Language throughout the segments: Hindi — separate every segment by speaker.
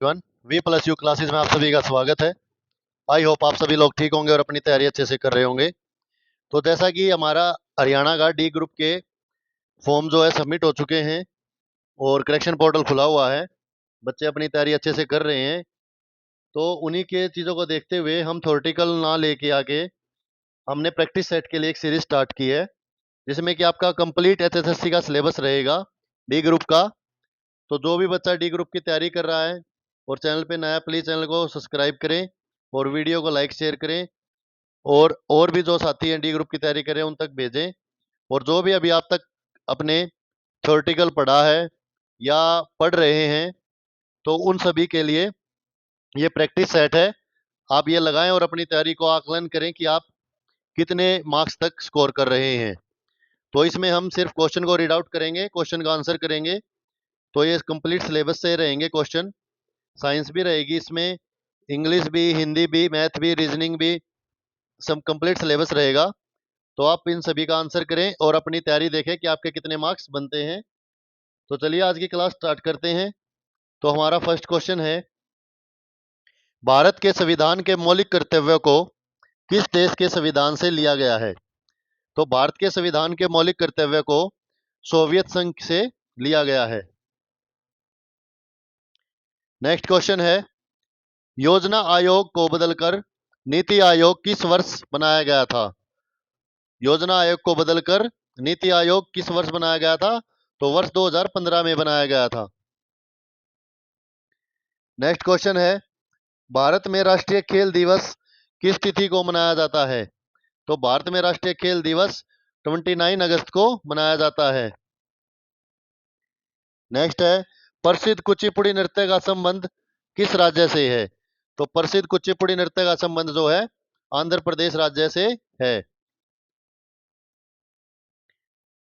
Speaker 1: One V plus U classes में आप सभी का स्वागत है। आई होप आप सभी लोग ठीक होंगे और अपनी तैयारी अच्छे से कर रहे होंगे। तो जैसा कि हमारा हरियाणा का डी ग्रुप के फॉर्म जो है सबमिट हो चुके हैं और करेक्शन पोर्टल खुला हुआ है, बच्चे अपनी तैयारी अच्छे से कर रहे हैं। तो उन्हीं के चीज़ों को देखते हुए हम थ्योरेटिकल ना लेके आके हमने प्रैक्टिस सेट के लिए एक सीरीज स्टार्ट की है, जिसमें कि आपका कंप्लीट एचएसएससी का सिलेबस रहेगा डी ग्रुप का। तो जो भी बच्चा डी ग्रुप की तैयारी कर रहा है और चैनल पे नया, प्लीज़ चैनल को सब्सक्राइब करें और वीडियो को लाइक शेयर करें, और भी जो साथी हैं डी ग्रुप की तैयारी करें उन तक भेजें। और जो भी अभी आप तक अपने थ्योरेटिकल पढ़ा है या पढ़ रहे हैं, तो उन सभी के लिए ये प्रैक्टिस सेट है। आप ये लगाएं और अपनी तैयारी को आकलन करें कि आप कितने मार्क्स तक स्कोर कर रहे हैं। तो इसमें हम सिर्फ क्वेश्चन को रीड आउट करेंगे, क्वेश्चन का आंसर करेंगे। तो ये कंप्लीट सिलेबस से रहेंगे क्वेश्चन। साइंस भी रहेगी इसमें, इंग्लिश भी, हिंदी भी, मैथ भी, रीजनिंग भी, सब कंप्लीट सिलेबस रहेगा। तो आप इन सभी का आंसर करें और अपनी तैयारी देखें कि आपके कितने मार्क्स बनते हैं। तो चलिए आज की क्लास स्टार्ट करते हैं। तो हमारा फर्स्ट क्वेश्चन है, भारत के संविधान के मौलिक कर्तव्यों को किस देश के संविधान से लिया गया है? तो भारत के संविधान के मौलिक कर्तव्य को सोवियत संघ से लिया गया है। नेक्स्ट क्वेश्चन है, योजना आयोग को बदलकर नीति आयोग किस वर्ष बनाया गया था? योजना आयोग को बदलकर नीति आयोग किस वर्ष बनाया गया था? तो वर्ष 2015 में बनाया गया था। नेक्स्ट क्वेश्चन है, भारत में राष्ट्रीय खेल दिवस किस तिथि को मनाया जाता है? तो भारत में राष्ट्रीय खेल दिवस 29 अगस्त को मनाया जाता है। नेक्स्ट है, प्रसिद्ध कुचिपुड़ी नृत्य का संबंध किस राज्य से है? तो प्रसिद्ध कुचिपुड़ी नृत्य का संबंध जो है आंध्र प्रदेश राज्य से है।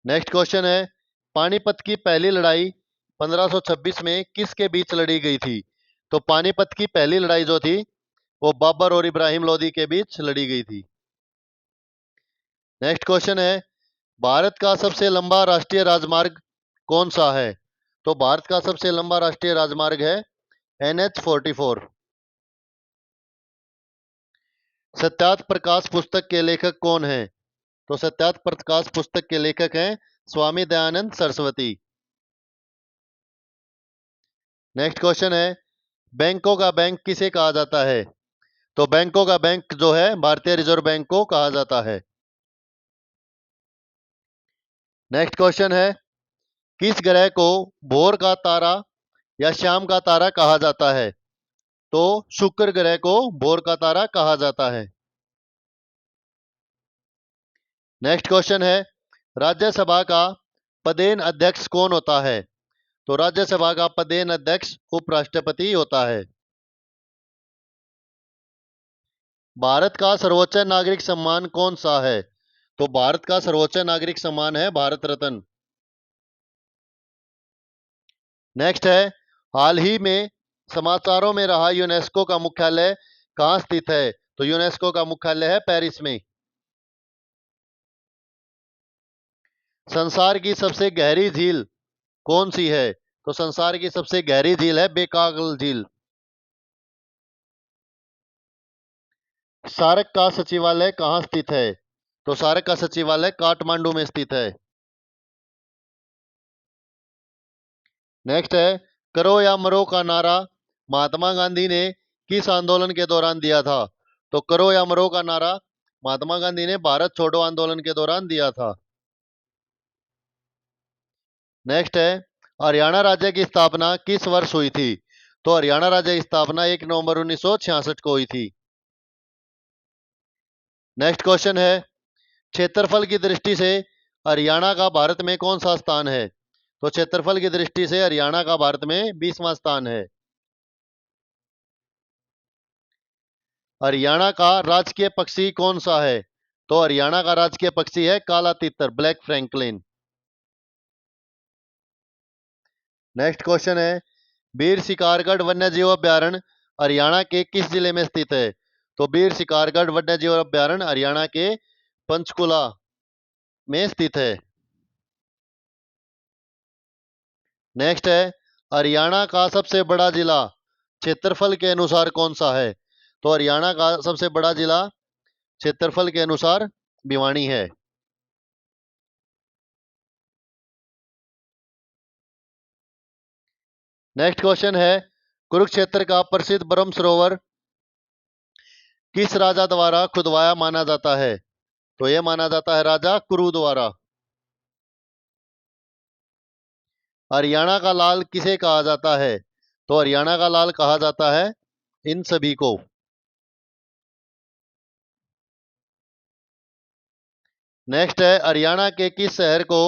Speaker 1: नेक्स्ट क्वेश्चन है, पानीपत की पहली लड़ाई 1526 में किसके बीच लड़ी गई थी? तो पानीपत की पहली लड़ाई जो थी वो बाबर और इब्राहिम लोदी के बीच लड़ी गई थी। नेक्स्ट क्वेश्चन है, भारत का सबसे लंबा राष्ट्रीय राजमार्ग कौन सा है? तो भारत का सबसे लंबा राष्ट्रीय राजमार्ग है NH44। सत्यार्थ प्रकाश पुस्तक के लेखक कौन है? तो सत्यार्थ प्रकाश पुस्तक के लेखक हैं स्वामी दयानंद सरस्वती। नेक्स्ट क्वेश्चन है, बैंकों का बैंक किसे कहा जाता है? तो बैंकों का बैंक जो है भारतीय रिजर्व बैंक को कहा जाता है। नेक्स्ट क्वेश्चन है, किस ग्रह को भोर का तारा या शाम का तारा कहा जाता है? तो शुक्र ग्रह को भोर का तारा कहा जाता है। नेक्स्ट क्वेश्चन है, राज्यसभा का पदेन अध्यक्ष कौन होता है? तो राज्यसभा का पदेन अध्यक्ष उपराष्ट्रपति होता है। भारत का सर्वोच्च नागरिक सम्मान कौन सा है? तो भारत का सर्वोच्च नागरिक सम्मान है भारत रत्न। नेक्स्ट है, हाल ही में समाचारों में रहा यूनेस्को का मुख्यालय कहाँ स्थित है? तो यूनेस्को का मुख्यालय है पेरिस में। संसार की सबसे गहरी झील कौन सी है? तो संसार की सबसे गहरी झील है बेकागल झील। सार्क का सचिवालय कहाँ स्थित है? तो सार्क का सचिवालय काठमांडू में स्थित है। नेक्स्ट है, करो या मरो का नारा महात्मा गांधी ने किस आंदोलन के दौरान दिया था? तो करो या मरो का नारा महात्मा गांधी ने भारत छोड़ो आंदोलन के दौरान दिया था। नेक्स्ट है, हरियाणा राज्य की स्थापना किस वर्ष हुई थी? तो हरियाणा राज्य की स्थापना 1 नवंबर 1966 को हुई थी। नेक्स्ट क्वेश्चन है, क्षेत्रफल की दृष्टि से हरियाणा का भारत में कौन सा स्थान है? तो क्षेत्रफल की दृष्टि से हरियाणा का भारत में 20वां स्थान है। हरियाणा का राजकीय पक्षी कौन सा है? तो हरियाणा का राजकीय पक्षी है काला तीतर, ब्लैक फ्रैंकलिन। नेक्स्ट क्वेश्चन है, बीर शिकारगढ़ वन्यजीव अभ्यारण्य हरियाणा के किस जिले में स्थित है? तो बीर शिकारगढ़ वन्यजीव अभ्यारण्य हरियाणा के पंचकुला में स्थित है। नेक्स्ट है, हरियाणा का सबसे बड़ा जिला क्षेत्रफल के अनुसार कौन सा है? तो हरियाणा का सबसे बड़ा जिला क्षेत्रफल के अनुसार भिवानी है। नेक्स्ट क्वेश्चन है, कुरुक्षेत्र का प्रसिद्ध ब्रह्म सरोवर किस राजा द्वारा खुदवाया माना जाता है? तो यह माना जाता है राजा कुरु द्वारा। हरियाणा का लाल किसे कहा जाता है? तो हरियाणा का लाल कहा जाता है इन सभी को। नेक्स्ट है, हरियाणा के किस शहर को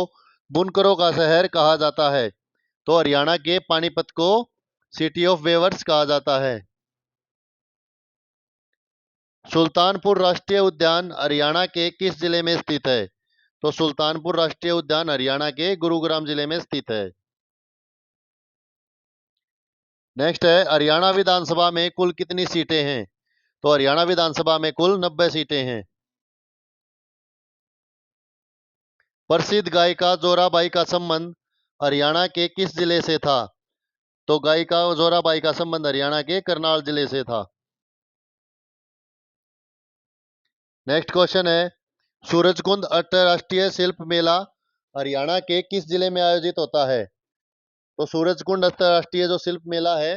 Speaker 1: बुनकरों का शहर कहा जाता है? तो हरियाणा के पानीपत को सिटी ऑफ वेवर्स कहा जाता है। सुल्तानपुर राष्ट्रीय उद्यान हरियाणा के किस जिले में स्थित है? तो सुल्तानपुर राष्ट्रीय उद्यान हरियाणा के गुरुग्राम जिले में स्थित है। नेक्स्ट है, हरियाणा विधानसभा में कुल कितनी सीटें हैं? तो हरियाणा विधानसभा में कुल 90 सीटें हैं। प्रसिद्ध गायिका जोराबाई का संबंध हरियाणा के किस जिले से था? तो गायिका जोराबाई का संबंध हरियाणा के करनाल जिले से था। नेक्स्ट क्वेश्चन है, सूरजकुंड अंतरराष्ट्रीय शिल्प मेला हरियाणा के किस जिले में आयोजित होता है? तो सूरजकुंड अंतरराष्ट्रीय जो शिल्प मेला है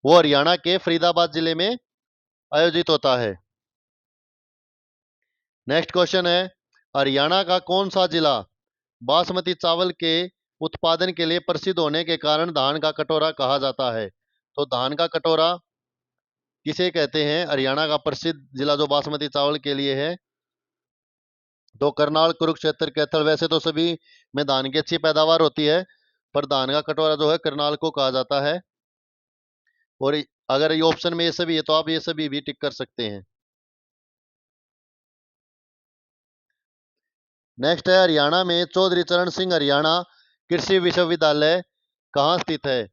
Speaker 1: वो हरियाणा के फरीदाबाद जिले में आयोजित होता है। नेक्स्ट क्वेश्चन है, हरियाणा का कौन सा जिला बासमती चावल के उत्पादन के लिए प्रसिद्ध होने के कारण धान का कटोरा कहा जाता है? तो धान का कटोरा किसे कहते हैं? हरियाणा का प्रसिद्ध जिला जो बासमती चावल के लिए है तो करनाल, कुरुक्षेत्र, कैथल। वैसे तो सभी में धान की अच्छी पैदावार होती है पर धान का कटोरा जो है करनाल को कहा जाता है। और अगर ये ऑप्शन में ये सभी है तो आप ये सभी भी टिक कर सकते हैं। नेक्स्ट है, हरियाणा में चौधरी चरण सिंह हरियाणा कृषि विश्वविद्यालय कहाँ स्थित है?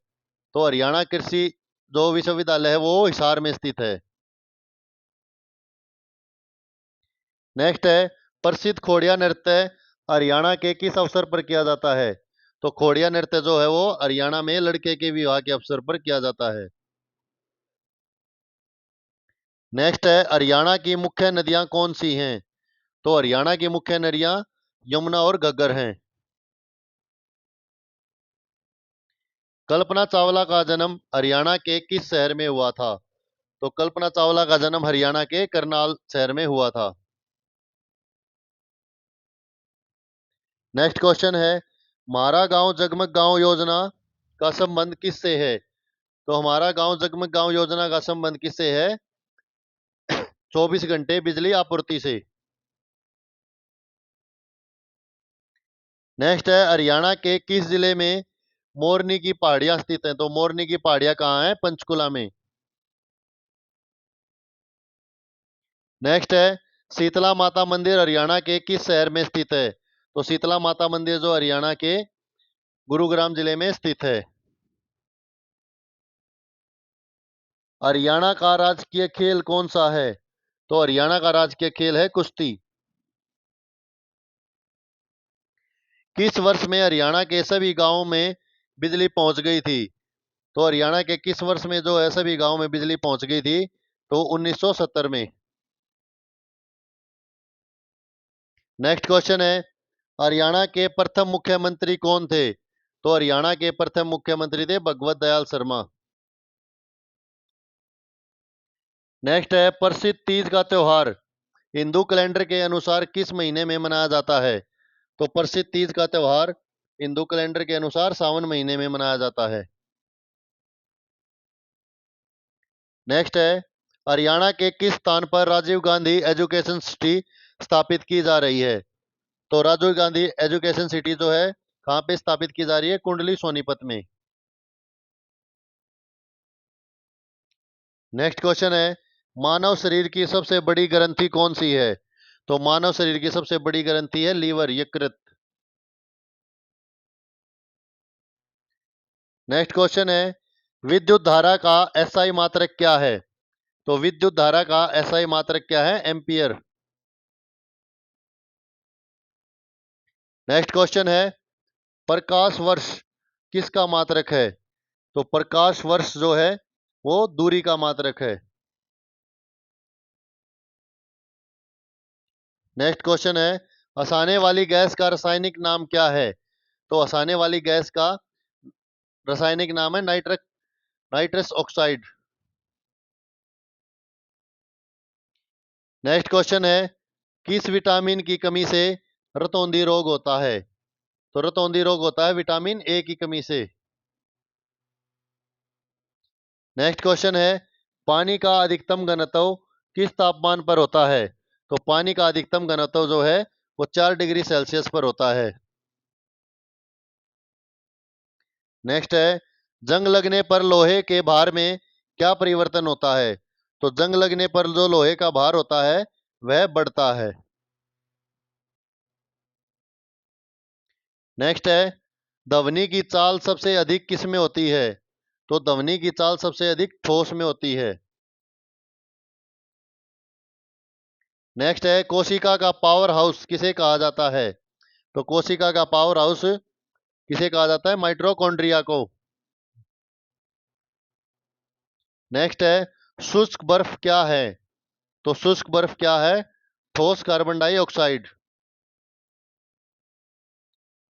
Speaker 1: तो हरियाणा कृषि जो विश्वविद्यालय है वो हिसार में स्थित है। नेक्स्ट है, प्रसिद्ध खोड़िया नृत्य हरियाणा के किस अवसर पर किया जाता है? तो खोड़िया नृत्य जो है वो हरियाणा में लड़के के विवाह के अवसर पर किया जाता है। नेक्स्ट है, हरियाणा की मुख्य नदियां कौन सी हैं? तो हरियाणा की मुख्य नदियां यमुना और घग्गर हैं। कल्पना चावला का जन्म हरियाणा के किस शहर में हुआ था? तो कल्पना चावला का जन्म हरियाणा के करनाल शहर में हुआ था। नेक्स्ट क्वेश्चन है, हमारा गांव जगमग गांव योजना का संबंध किससे है? तो हमारा गांव जगमग गांव योजना का संबंध किससे है? 24 घंटे बिजली आपूर्ति से। नेक्स्ट है, हरियाणा के किस जिले में मोरनी की पहाड़ियां स्थित हैं? तो मोरनी की पहाड़ियां कहाँ हैं? पंचकुला में। नेक्स्ट है, शीतला माता मंदिर हरियाणा के किस शहर में स्थित है? तो शीतला माता मंदिर जो हरियाणा के गुरुग्राम जिले में स्थित है। हरियाणा का राजकीय खेल कौन सा है? तो हरियाणा का राजकीय खेल है कुश्ती। किस वर्ष में हरियाणा के सभी गांवों में बिजली पहुंच गई थी? तो हरियाणा के किस वर्ष में जो है सभी गांवों में बिजली पहुंच गई थी? तो 1970 में। नेक्स्ट क्वेश्चन है, हरियाणा के प्रथम मुख्यमंत्री कौन थे? तो हरियाणा के प्रथम मुख्यमंत्री थे भगवत दयाल शर्मा। नेक्स्ट है, प्रसिद्ध तीज का त्योहार हिंदू कैलेंडर के अनुसार किस महीने में मनाया जाता है? तो प्रसिद्ध तीज का त्योहार हिंदू कैलेंडर के अनुसार सावन महीने में मनाया जाता है। नेक्स्ट है, हरियाणा के किस स्थान पर राजीव गांधी एजुकेशन सिटी स्थापित की जा रही है? तो राजीव गांधी एजुकेशन सिटी जो है कहाँ पे स्थापित की जा रही है? कुंडली सोनीपत में। नेक्स्ट क्वेश्चन है, मानव शरीर की सबसे बड़ी ग्रंथि कौन सी है? तो मानव शरीर की सबसे बड़ी ग्रंथि है लीवर, यकृत। नेक्स्ट क्वेश्चन है, विद्युत धारा का एसआई मात्रक क्या है? तो विद्युत धारा का एसआई मात्रक क्या है? एम्पियर। नेक्स्ट क्वेश्चन है, प्रकाश वर्ष किसका मात्रक है? तो प्रकाश वर्ष जो है वो दूरी का मात्रक है। नेक्स्ट क्वेश्चन है, हंसाने वाली गैस का रासायनिक नाम क्या है? तो हंसाने वाली गैस का रासायनिक नाम है नाइट्रस ऑक्साइड। नेक्स्ट क्वेश्चन है, किस विटामिन की कमी से रतौंधी रोग होता है? तो रतौंधी रोग होता है विटामिन ए की कमी से। नेक्स्ट क्वेश्चन है, पानी का अधिकतम घनत्व किस तापमान पर होता है? तो पानी का अधिकतम घनत्व जो है वो 4 डिग्री सेल्सियस पर होता है। नेक्स्ट है, जंग लगने पर लोहे के भार में क्या परिवर्तन होता है? तो जंग लगने पर जो लोहे का भार होता है वह बढ़ता है। नेक्स्ट है, ध्वनि की चाल सबसे अधिक किस में होती है? तो ध्वनि की चाल सबसे अधिक ठोस में होती है। नेक्स्ट है, कोशिका का पावर हाउस किसे कहा जाता है? तो कोशिका का पावर हाउस किसे कहा जाता है? माइटोकॉन्ड्रिया को। नेक्स्ट है, शुष्क बर्फ क्या है? तो शुष्क बर्फ क्या है? ठोस कार्बन डाइऑक्साइड।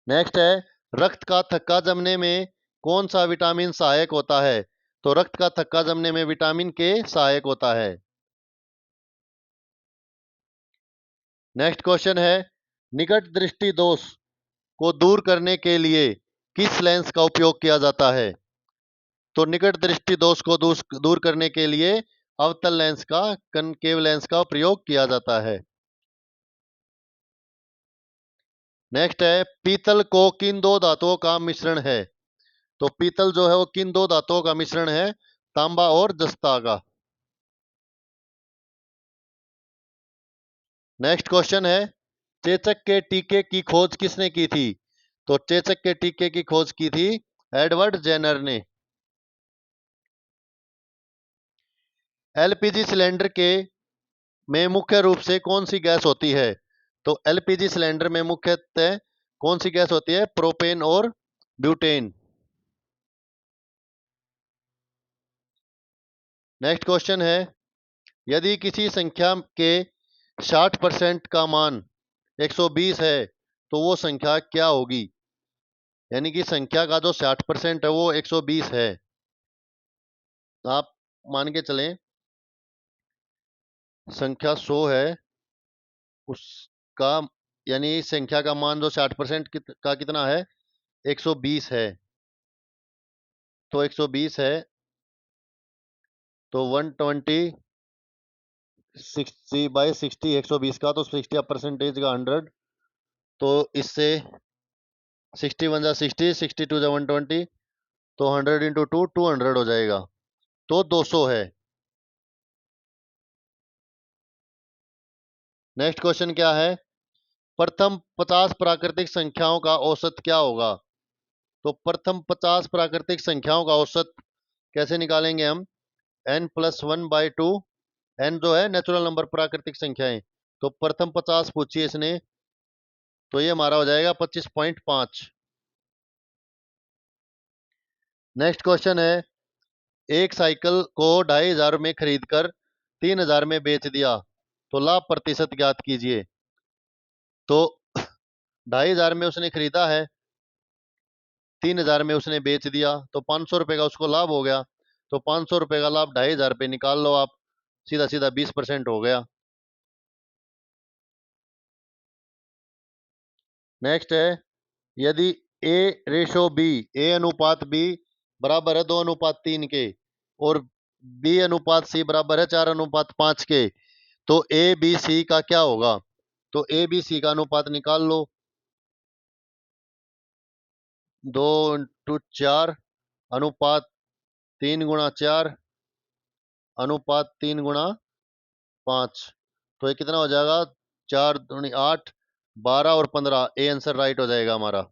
Speaker 1: नेक्स्ट है, रक्त का थक्का जमने में कौन सा विटामिन सहायक होता है? तो रक्त का थक्का जमने में विटामिन के सहायक होता है। नेक्स्ट क्वेश्चन है, निकट दृष्टि दोष को दूर करने के लिए किस लेंस का उपयोग किया जाता है? तो निकट दृष्टि दोष को दूर करने के लिए अवतल लेंस का कनकेव लेंस का प्रयोग किया जाता है। नेक्स्ट है, पीतल को किन दो धातुओं का मिश्रण है? तो पीतल जो है वो किन दो धातुओं का मिश्रण है? तांबा और जस्ता का। नेक्स्ट क्वेश्चन है, चेचक के टीके की खोज किसने की थी? तो चेचक के टीके की खोज की थी एडवर्ड जेनर ने। एलपीजी सिलेंडर के में मुख्य रूप से कौन सी गैस होती है? तो एलपीजी सिलेंडर में मुख्यतः कौन सी गैस होती है? प्रोपेन और ब्यूटेन। नेक्स्ट क्वेश्चन है, यदि किसी संख्या के 60% का मान 120 है तो वो संख्या क्या होगी? यानी कि संख्या का जो 60% है वो 120 है। तो आप मान के चलें संख्या 100 है, उसका यानी संख्या का मान जो 60% का कितना है? 120 है। तो 120 है तो 120 60/60 120 का, तो 60 परसेंटेज का 100। तो इससे 60 × 1 = 60, 62 × 120, तो 100 × 2 200 हो जाएगा। तो 200 है। नेक्स्ट क्वेश्चन क्या है, प्रथम 50 प्राकृतिक संख्याओं का औसत क्या होगा? तो प्रथम 50 प्राकृतिक संख्याओं का औसत कैसे निकालेंगे हम? n+1/2। n जो है नेचुरल नंबर, प्राकृतिक संख्याएं। तो प्रथम 50 पूछिए इसने, तो ये हमारा हो जाएगा 25.5। नेक्स्ट क्वेश्चन है, एक साइकिल को 2500 में खरीद कर 3000 में बेच दिया, तो लाभ प्रतिशत ज्ञात कीजिए। तो 2500 में उसने खरीदा है, 3000 में उसने बेच दिया, तो 500 रुपए का उसको लाभ हो गया। तो 500 रुपए का लाभ 2500 पे निकाल लो आप, सीधा सीधा 20% हो गया। नेक्स्ट है, यदि A/B, A अनुपात B बराबर है 2:3 के, और B अनुपात C बराबर है 4:5 के, तो ABC का क्या होगा? तो ABC का अनुपात निकाल लो। 2 × 4 अनुपात 3 × 4 अनुपात 3 × 5, तो ये कितना हो जाएगा? 4×8 12 और 15। ए आंसर राइट हो जाएगा हमारा।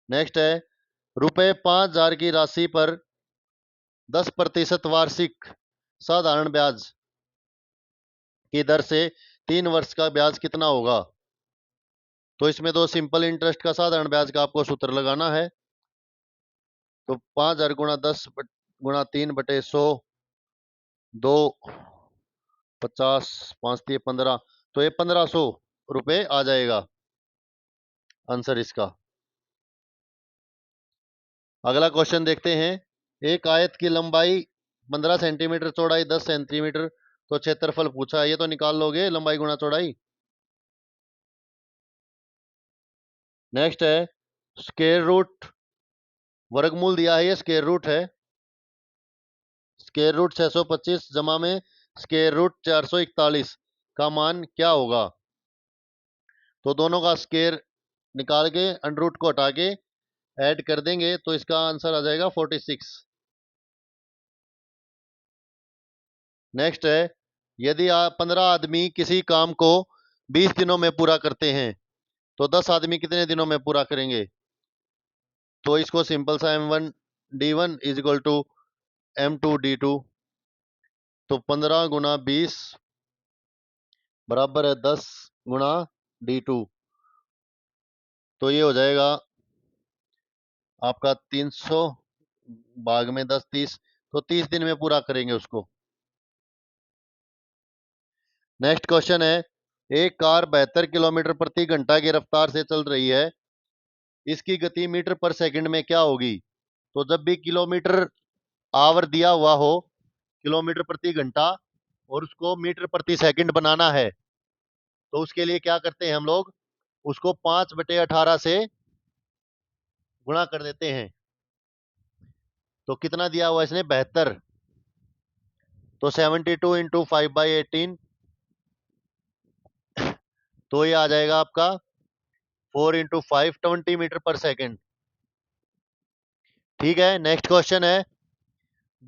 Speaker 1: नेक्स्ट है, ₹5000 की राशि पर 10% वार्षिक साधारण ब्याज की दर से 3 वर्ष का ब्याज कितना होगा? तो इसमें तो सिंपल इंटरेस्ट का साधारण ब्याज का आपको सूत्र लगाना है। तो 5,000 गुणा 10 गुणा 3/100, 2, 50, 5×3 = 15, तो ये 1,500 रुपये आ जाएगा आंसर इसका। अगला क्वेश्चन देखते हैं। एक आयत की लंबाई 15 सेंटीमीटर, चौड़ाई 10 सेंटीमीटर, तो क्षेत्रफल पूछा है। ये तो निकाल लोगे, लंबाई गुणा चौड़ाई। नेक्स्ट है स्क्वायर रूट, वर्गमूल दिया है, ये स्क्वायर रूट है। स्क्वायर रूट 625 जमा में स्क्वायर रूट 441 का मान क्या होगा? तो दोनों का स्क्वायर निकाल के अंडर रूट को हटा के ऐड कर देंगे तो इसका आंसर आ जाएगा 46। नेक्स्ट है, यदि आप 15 आदमी किसी काम को 20 दिनों में पूरा करते हैं तो 10 आदमी कितने दिनों में पूरा करेंगे? तो इसको सिंपल सा M1D1 = M2D2, तो 15 गुणा 20 बराबर है 10 गुणा D2, तो ये हो जाएगा आपका 300 भाग में 10, 30, तो 30 दिन में पूरा करेंगे उसको। नेक्स्ट क्वेश्चन है, एक कार 72 किलोमीटर प्रति घंटा की रफ्तार से चल रही है, इसकी गति मीटर पर सेकंड में क्या होगी? तो जब भी किलोमीटर आवर दिया हुआ हो, किलोमीटर प्रति घंटा, और उसको मीटर प्रति सेकंड बनाना है, तो उसके लिए क्या करते हैं हम लोग, उसको 5/18 से गुणा कर देते हैं। तो कितना दिया हुआ इसने, 72, तो 72 इंटू 5/18, तो ये आ जाएगा आपका 4 × 5 20 मीटर पर सेकंड। ठीक है, नेक्स्ट क्वेश्चन है,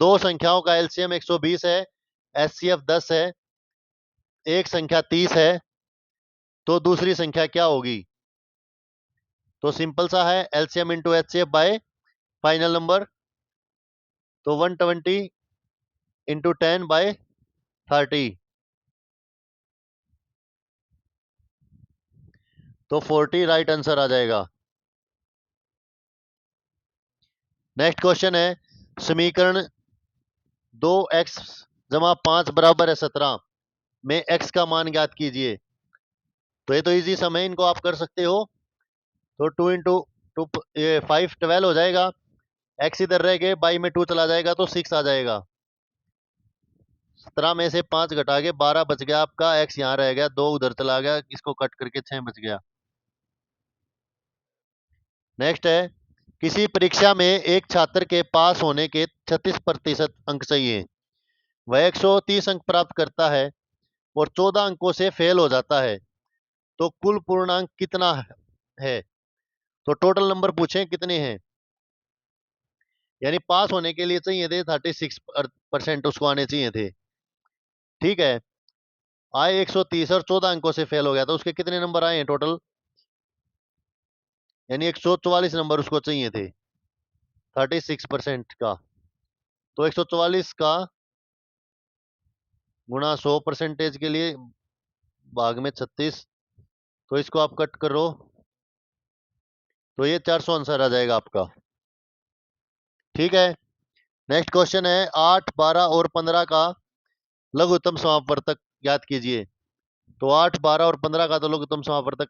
Speaker 1: दो संख्याओं का एलसीएम 120 है, एचसीएफ 10 है, एक संख्या 30 है, तो दूसरी संख्या क्या होगी? तो सिंपल सा है, LCM into HCF bye final number, तो 120 इंटू 10/30, तो 40 राइट आंसर आ जाएगा। नेक्स्ट क्वेश्चन है, समीकरण 2x जमा 5 बराबर है 17 में x का मान ज्ञात कीजिए। तो ये तो इजी सम है, इनको आप कर सकते हो। तो 2 इंटू 2 5 12 हो जाएगा, x इधर रह गए, बाई में 2 चला जाएगा तो 6 आ जाएगा। 17 में से 5 घटा के 12 बच गया आपका, x यहाँ रह गया, 2 उधर चला गया, इसको कट करके 6 बच गया। नेक्स्ट है, किसी परीक्षा में एक छात्र के पास होने के 36% अंक चाहिए, वह 130 अंक प्राप्त करता है और 14 अंकों से फेल हो जाता है, तो कुल पूर्णांक कितना है? तो टोटल नंबर पूछे कितने हैं, यानी पास होने के लिए चाहिए थे 36% उसको आने चाहिए थे। ठीक है, आए 130 और 14 अंकों से फेल हो गया, तो उसके कितने नंबर आए हैं टोटल, यानी 144 नंबर उसको चाहिए थे 36% का। तो 144 का गुणा 100% के लिए भाग में 36, तो इसको आप कट करो, तो ये 400 आंसर आ जाएगा आपका। ठीक है, नेक्स्ट क्वेश्चन है, 8, 12 और 15 का लघुत्तम समापवर्तक ज्ञात कीजिए। तो 8, 12 और 15 का तो लघुत्तम समापवर्तक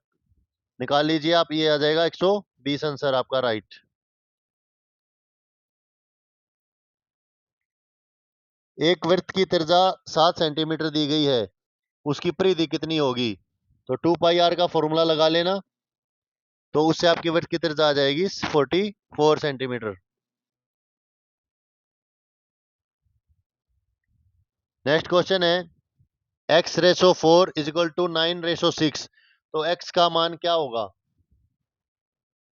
Speaker 1: निकाल लीजिए आप, ये आ जाएगा 120 आंसर आपका राइट। एक वृत्त की त्रिज्या 7 सेंटीमीटर दी गई है, उसकी परिधि कितनी होगी? तो 2πr का फॉर्मूला लगा लेना, तो उससे आपकी वृत्त की त्रिज्या आ जाएगी 44 सेंटीमीटर। नेक्स्ट क्वेश्चन है, x/4 = 9/6, तो x का मान क्या होगा?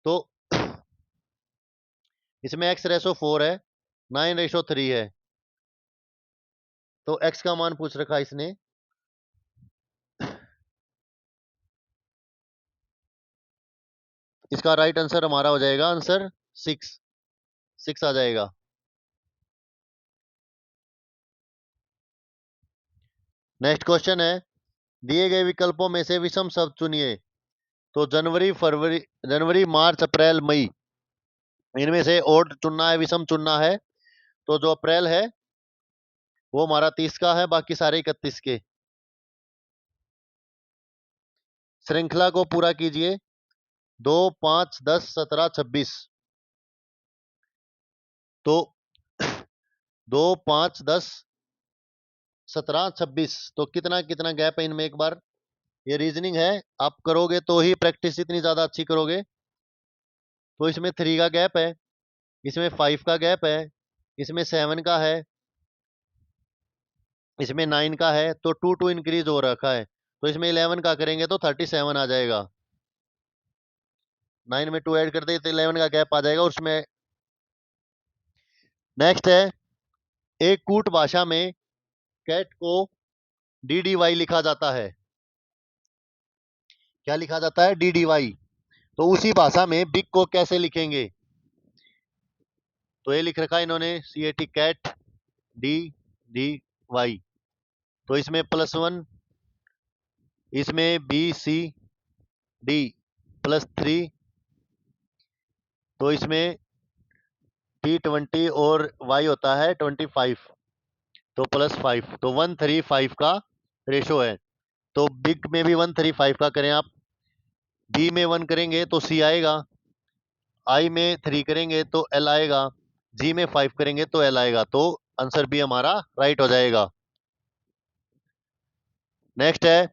Speaker 1: तो इसमें x/4 है, 9/3 है, तो x का मान पूछ रखा इसने, इसका राइट आंसर हमारा हो जाएगा आंसर 6 आ जाएगा। नेक्स्ट क्वेश्चन है, दिए गए विकल्पों में से विषम शब्द चुनिए। तो जनवरी, फरवरी, जनवरी, मार्च, अप्रैल, मई, इनमें से ओड चुनना है, विषम चुनना है। तो जो अप्रैल है वो हमारा 30 का है, बाकी सारे 31 के। श्रृंखला को पूरा कीजिए। 2, 5, 10, 17, 26। तो 2, 5, 10, 17, 26, तो कितना कितना गैप है इनमें, एक बार ये रीजनिंग है, आप करोगे तो ही प्रैक्टिस इतनी ज्यादा अच्छी करोगे। तो इसमें 3 का गैप है, इसमें 5 का गैप है, इसमें 7 का है, इसमें 9 का है, तो 2 2 इंक्रीज हो रखा है। तो इसमें 11 का करेंगे तो 37 आ जाएगा। 9 में 2 ऐड कर दे तो 11 का गैप आ जाएगा उसमें। नेक्स्ट है, एक कूट भाषा में कैट को DDY लिखा जाता है। क्या लिखा जाता है? DDY। तो उसी भाषा में बिग को कैसे लिखेंगे? तो ये लिख रखा है इन्होंने CAT कैट DDY। तो इसमें +1, इसमें BCD +3, तो इसमें T20 और Y होता है 25, तो +5, तो 135 का रेशो है। तो बिग में भी 135 का करें आप, बी में 1 करेंगे तो C आएगा, I में 3 करेंगे तो L आएगा, G में 5 करेंगे तो L आएगा। तो आंसर बी हमारा राइट हो जाएगा। नेक्स्ट है,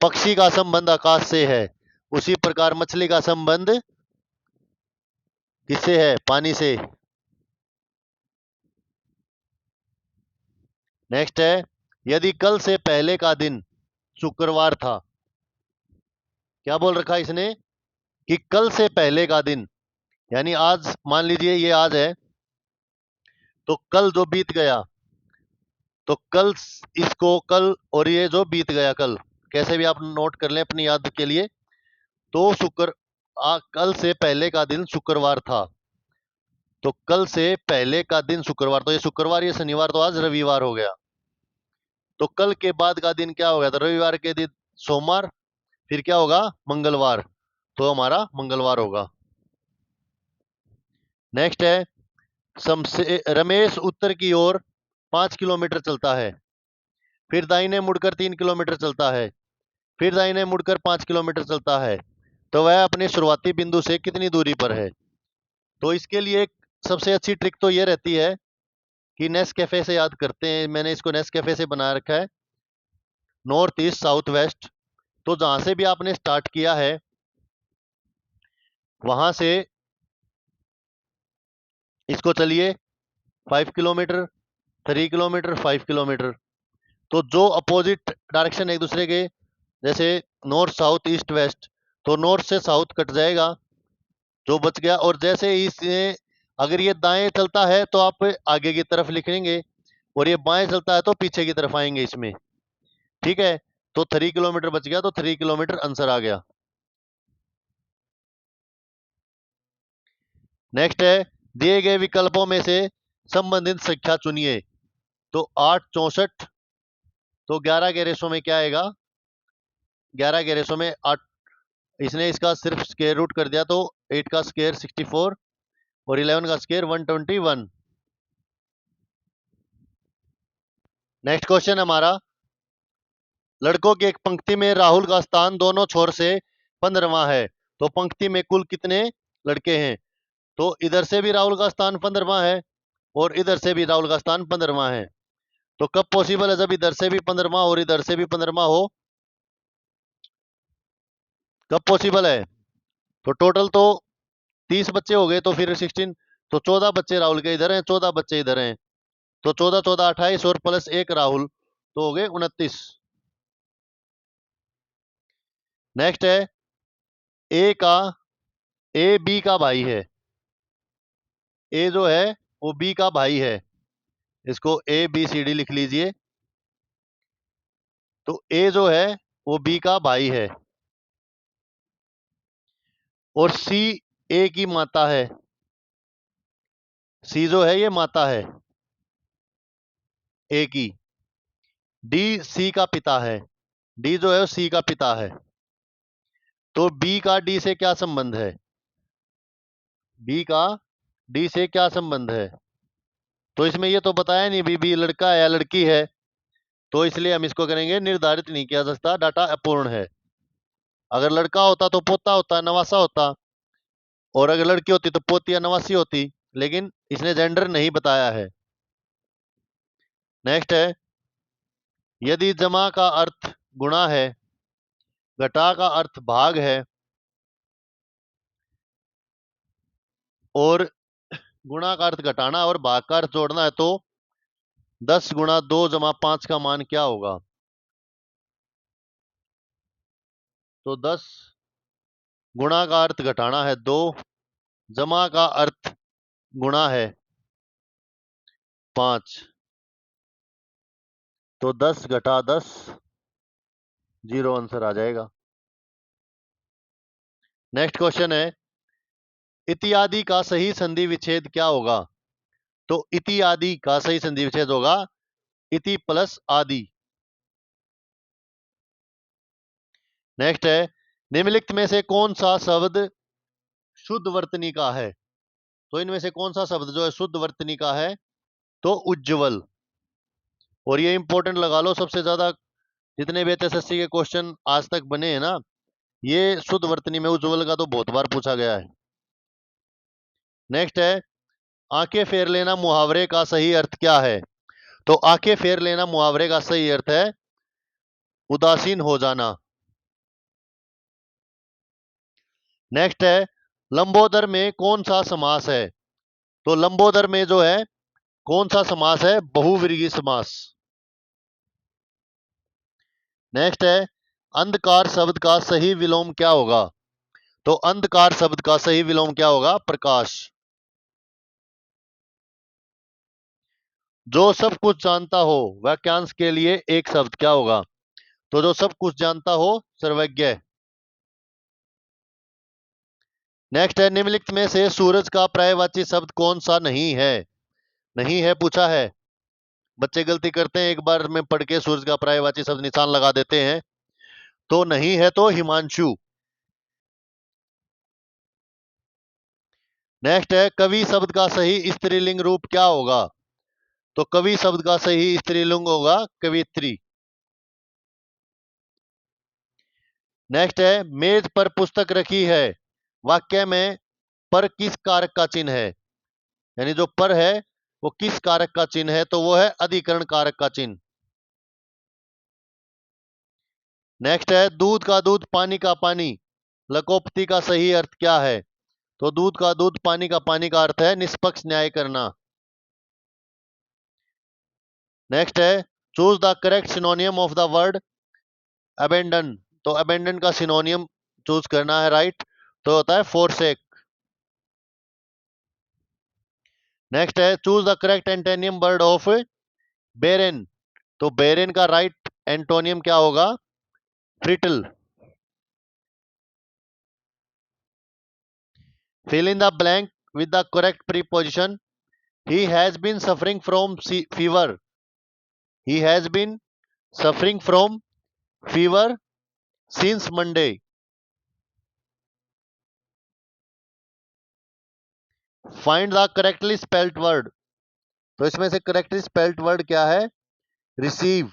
Speaker 1: पक्षी का संबंध आकाश से है, उसी प्रकार मछली का संबंध किससे है? पानी से। नेक्स्ट है, यदि कल से पहले का दिन शुक्रवार था। क्या बोल रखा है इसने? कि कल से पहले का दिन, यानी आज मान लीजिए ये आज है, तो कल जो बीत गया, तो कल इसको कल और ये जो बीत गया कल, कैसे भी आप नोट कर लें अपनी याद के लिए। तो कल से पहले का दिन शुक्रवार था, तो कल से पहले का दिन शुक्रवार, तो ये शुक्रवार, ये शनिवार, तो आज रविवार हो गया। तो कल के बाद का दिन क्या हो गया? तो रविवार के दिन सोमवार, फिर क्या होगा? मंगलवार, तो हमारा मंगलवार होगा। नेक्स्ट है, रमेश उत्तर की ओर 5 किलोमीटर चलता है, फिर दाहिने मुड़कर 3 किलोमीटर चलता है, फिर दाहिने मुड़कर 5 किलोमीटर चलता है, तो वह अपने शुरुआती बिंदु से कितनी दूरी पर है? तो इसके लिए एक सबसे अच्छी ट्रिक तो ये रहती है कि नेस्कैफे से याद करते हैं। मैंने इसको नेस्कैफे से बना रखा है, नॉर्थ ईस्ट साउथ वेस्ट। तो जहां से भी आपने स्टार्ट किया है वहां से इसको चलिए 5 किलोमीटर, 3 किलोमीटर, 5 किलोमीटर। तो जो अपोजिट डायरेक्शन एक दूसरे के, जैसे नॉर्थ साउथ ईस्ट वेस्ट, तो नॉर्थ से साउथ कट जाएगा जो बच गया। और जैसे इसमें अगर ये दाएं चलता है तो आप आगे की तरफ लिखेंगे, और ये बाएं चलता है तो पीछे की तरफ आएंगे इसमें। ठीक है, तो 3 किलोमीटर बच गया, तो 3 किलोमीटर आंसर आ गया। नेक्स्ट है, दिए गए विकल्पों में से संबंधित संख्या चुनिए। तो 8, 64, तो 11 के रेशो में क्या आएगा? 11 के रेशो में 8, इसने इसका सिर्फ स्क्वायर रूट कर दिया, तो 8 का स्क्वायर 64 और 11 का स्क्वायर 121। नेक्स्ट क्वेश्चन हमारा, लड़कों की एक पंक्ति में राहुल का स्थान दोनों छोर से 15वां है, तो पंक्ति में कुल कितने लड़के हैं? तो इधर से भी राहुल का स्थान 15वां है और इधर से भी राहुल का स्थान 15वां है। तो कब पॉसिबल है? जब इधर से भी 15वां और इधर से भी 15वां हो। कब पॉसिबल है? तो टोटल तो 30 बच्चे हो गए, तो फिर 16, तो 14 बच्चे राहुल के इधर हैं, 14 बच्चे इधर हैं, तो 14 14 28 और प्लस 1 राहुल, तो हो गए 29। नेक्स्ट है, ए का ए बी का भाई है। ए जो है वो बी का भाई है, इसको ABCD लिख लीजिए। तो ए जो है वो बी का भाई है, और सी ए की माता है। सी जो है ये माता है ए की। डी सी का पिता है, डी जो है वो सी का पिता है। तो बी का डी से क्या संबंध है? बी का डी से क्या संबंध है? तो इसमें ये तो बताया नहीं बीबी लड़का है या लड़की है, तो इसलिए हम इसको करेंगे निर्धारित नहीं किया जा सकता, डाटा अपूर्ण है। अगर लड़का होता तो पोता होता, नवासा होता, और अगर लड़की होती तो पोती या नवासी होती, लेकिन इसने जेंडर नहीं बताया है। नेक्स्ट है, यदि जमा का अर्थ गुणा है, घटा का अर्थ भाग है, और गुणा का अर्थ घटाना और भाग का अर्थ जोड़ना है, तो 10 गुणा 2 जमा 5 का मान क्या होगा? तो 10 गुणा का अर्थ घटाना है 2, जमा का अर्थ गुणा है 5, तो 10 घटा 10 0 आंसर आ जाएगा। नेक्स्ट क्वेश्चन है, इत्यादि का सही संधि विच्छेद क्या होगा? तो इत्यादि का सही संधि विच्छेद होगा इति प्लस आदि। नेक्स्ट है, निम्नलिखित में से कौन सा शब्द शुद्ध वर्तनी का है? तो इनमें से कौन सा शब्द जो है शुद्ध वर्तनी का है? तो उज्ज्वल। और ये इंपॉर्टेंट लगा लो, सबसे ज्यादा जितने भी एचएसएससी के क्वेश्चन आज तक बने हैं ना, ये शुद्ध वर्तनी में उज्ज्वल का तो बहुत बार पूछा गया है। नेक्स्ट है, आंखें फेर लेना मुहावरे का सही अर्थ क्या है? तो आंखें फेर लेना मुहावरे का सही अर्थ है उदासीन हो जाना। नेक्स्ट है, लंबोदर में कौन सा समास है? तो लंबोदर में जो है कौन सा समास है? बहुव्रीहि समास। नेक्स्ट है, अंधकार शब्द का सही विलोम क्या होगा? तो अंधकार शब्द का सही विलोम क्या होगा? प्रकाश। जो सब कुछ जानता हो वाक्यांश के लिए एक शब्द क्या होगा? तो जो सब कुछ जानता हो सर्वज्ञ। नेक्स्ट है, निम्नलिखित में से सूरज का पर्यायवाची शब्द कौन सा नहीं है? नहीं है पूछा है। बच्चे गलती करते हैं, एक बार में पढ़ के सूरज का पर्यायवाची शब्द निशान लगा देते हैं। तो नहीं है तो हिमांशु। नेक्स्ट है, कवि शब्द का सही स्त्रीलिंग रूप क्या होगा? तो कवि शब्द का सही स्त्रीलिंग होगा कवित्री। नेक्स्ट है, मेज पर पुस्तक रखी है, वाक्य में पर किस कारक का चिन्ह है? यानी जो पर है वो किस कारक का चिन्ह है? तो वो है अधिकरण कारक का चिन्ह। नेक्स्ट है, दूध का दूध पानी का पानी, लकोपति का सही अर्थ क्या है? तो दूध का दूध पानी का पानी का अर्थ है निष्पक्ष न्याय करना। नेक्स्ट है, choose the correct synonym of the word abandon. तो अबेंडन का सिनोनियम चूज करना है, राइट, तो होता है फोरसेक। नेक्स्ट है, choose the correct antonym word of barren. तो बेरेन का राइट एंटोनियम क्या होगा? Fertile. Fill in the blank with the correct preposition. He has been suffering from fever. He has been suffering from fever since Monday. Find the correctly spelled word. तो इसमें से करेक्टली स्पेल्ड वर्ड क्या है? Receive.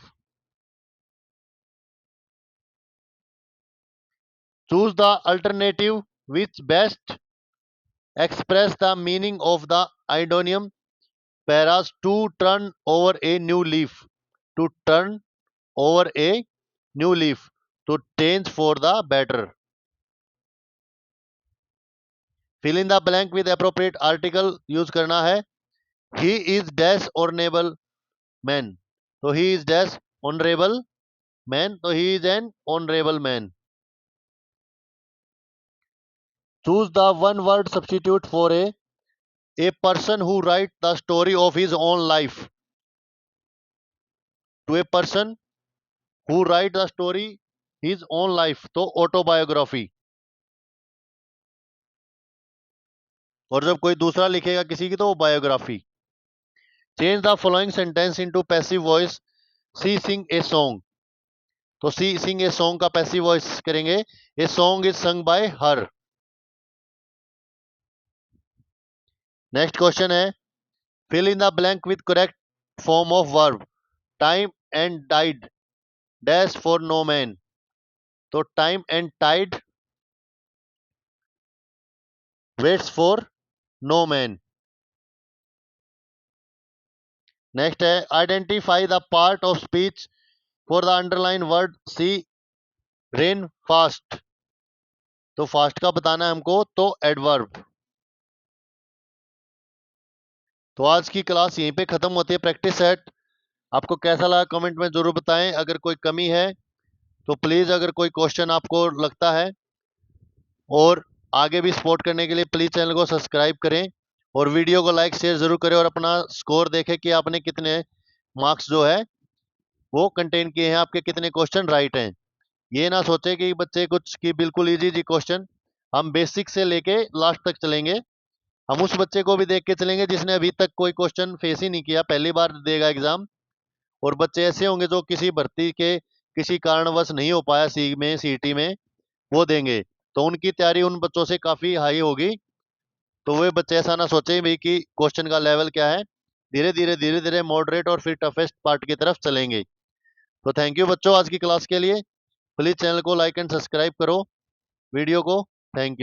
Speaker 1: Choose the alternative which best express the meaning of the idiom paras to turn over a new leaf. To turn over a new leaf, to change for the better. Fill in the blank with appropriate article use करना है। He is dash honorable man, तो he is dash honorable man, तो he is an honorable man. Choose the one word substitute for a person who write the story of his own life. To a person who write the story his own life, तो ऑटोबायोग्राफी। और जब कोई दूसरा लिखेगा किसी की तो वो biography. Change the following sentence into passive voice. She sing a song, तो सी सिंग ए सॉन्ग का पैसिव वॉइस करेंगे a song is sung by her. Next question है, fill in the blank with correct form of verb. Time and died dash for no man. तो time and tide waits for no man. Next है, identify the part of speech for the underline word she ran fast. तो फास्ट का बताना है हमको, तो एडवर्ब। तो आज की क्लास यहीं पे खत्म होती है, प्रैक्टिस सेट। आपको कैसा लगा कमेंट में जरूर बताएं। अगर कोई कमी है तो प्लीज, अगर कोई क्वेश्चन आपको लगता है और आगे भी सपोर्ट करने के लिए प्लीज चैनल को सब्सक्राइब करें और वीडियो को लाइक शेयर जरूर करें और अपना स्कोर देखें कि आपने कितने मार्क्स जो है वो कंटेन किए हैं, आपके कितने क्वेश्चन राइट हैं। ये ना सोचे कि बच्चे कुछ की बिल्कुल इजी जी क्वेश्चन, हम बेसिक से लेके लास्ट तक चलेंगे। हम उस बच्चे को भी देख के चलेंगे जिसने अभी तक कोई क्वेश्चन फेस ही नहीं किया, पहली बार देगा एग्जाम। और बच्चे ऐसे होंगे जो किसी भर्ती के किसी कारणवश नहीं हो पाया सी में सीटी में, वो देंगे, तो उनकी तैयारी उन बच्चों से काफी हाई होगी। तो वे बच्चे ऐसा ना सोचे भाई कि क्वेश्चन का लेवल क्या है। धीरे धीरे मॉडरेट और फिर टफेस्ट पार्ट की तरफ चलेंगे। तो थैंक यू बच्चों आज की क्लास के लिए। प्लीज चैनल को लाइक एंड सब्सक्राइब करो वीडियो को। Thank you.